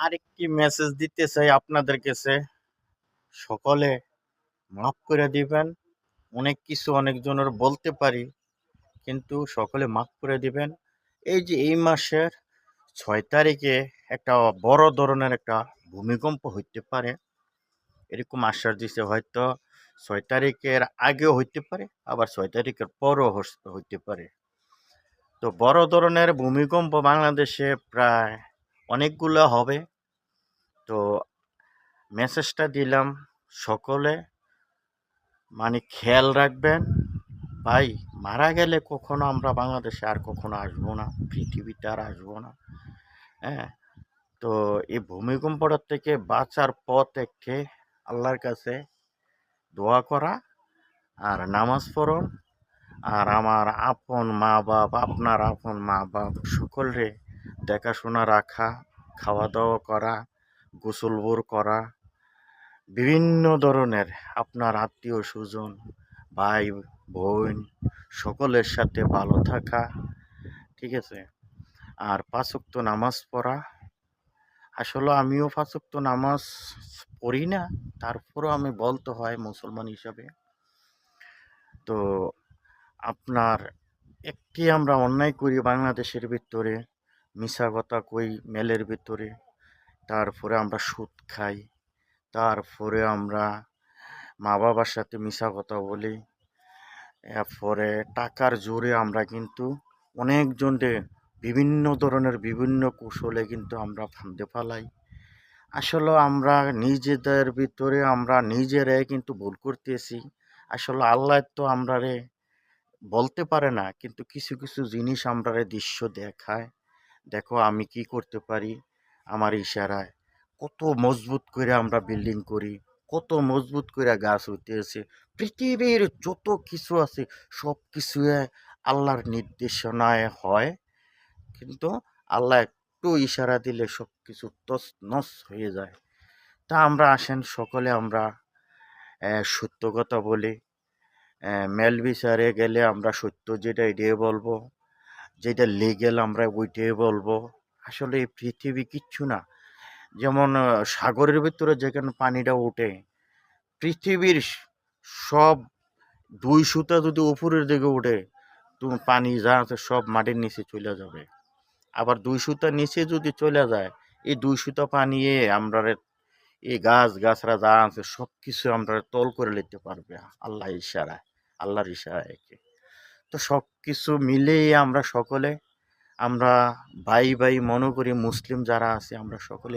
আরেকটি মেসেজ দিতে চাই আপনাদের কাছে। সকলে মাফ করে দিবেন। অনেক কিছু অনেকজনের বলতে পারি, কিন্তু সকলে মাফ করে দিবেন। এই যে এই মাসের 6 তারিখে একটা বড় ধরনের একটা ভূমিকম্প হইতে পারে, এরকম আশ্বাস দিছে। হয়তো 6 তারিখের আগেও হইতে পারে, আবার 6 তারিখের পরও হইতে পারে। তো বড় ধরনের ভূমিকম্প বাংলাদেশে প্রায় অনেকগুলো হবে। তো মেসেজটা দিলাম, সকলে মানে খেয়াল রাখবেন। ভাই, মারা গেলে কখনো আমরা বাংলাদেশে আর কখনো আসবো না, পৃথিবীতে আর আসবো না। হ্যাঁ, তো এই ভূমিকম্পটার থেকে বাঁচার পথ একটি আল্লাহর কাছে দোয়া করা আর নামাজ পড়ুন। আর আমার আপন মা বাপ, আপনার আপন মা বাপ সকলরে দেখাশোনা রাখা, খাওয়া দাওয়া করা, গোসলবোর করা, বিভিন্ন ধরনের আপনার আত্মীয় স্বজন, ভাই বোন সকলের সাথে ভালো থাকা, ঠিক আছে। আর 5 ওয়াক্ত নামাজ পড়া। আসলে আমিও 5 ওয়াক্ত নামাজ পড়ি না, তারপরেও আমি বলতে হয় মুসলমান হিসাবে। তো আপনার একটি আমরা অন্যায় করি বাংলাদেশের ভিতরে, মিশা কথা কই মেলের ভিতরে, তারপরে আমরা সুদ খাই, তারপরে আমরা মা বাবার সাথে মিশা কথা বলি, এরপরে টাকার জোরে আমরা কিন্তু অনেকজনকে বিভিন্ন ধরনের বিভিন্ন কৌশলে কিন্তু আমরা ফাঁদে ফালাই। আসলে আমরা নিজেদের ভিতরে আমরা নিজেরাই কিন্তু ভুল করতেছি। আসলে আল্লাহ তো আমরারে বলতে পারে না, কিন্তু কিছু কিছু জিনিস আমরারে দৃশ্য দেখায়। দেখো আমি কি করতে পারি আমার ইশারায়। কত মজবুত করে আমরা বিল্ডিং করি, কত মজবুত করে গাছ হইতেছে। পৃথিবীর যত কিছু আছে সব কিছু আল্লাহর নির্দেশনায় হয়, কিন্তু আল্লাহ একটু ইশারা দিলে সব কিছু তছ নছ হয়ে যায়। তা আমরা আসেন সকলে আমরা সত্য কথা বলি। মেল বিচারে গেলে আমরা সত্য যেটা এটাই বলবো, যেটা লিগেল আমরা ওইটাই বলবো। আসলে এই পৃথিবী কিচ্ছু না। যেমন সাগরের ভিতরে যেখানে পানিটা ওঠে, পৃথিবীর সব 2 সুতা যদি উপরের দিকে ওঠে, তুমি পানি যা আছে সব মাটির নিচে চলে যাবে। আবার 2 সুতা নিচে যদি চলে যায়, এই 2 সুতা পানি আমরা এই গাছ গাছরা যা আছে সব কিছু আমরা তল করে নিতে পারবে আল্লাহ ইশারায়, আল্লাহর ইশারায়। তো সব কিছু মিলেই আমরা সকলে আমরা ভাই ভাই মনে করি, মুসলিম যারা আছে আমরা সকলে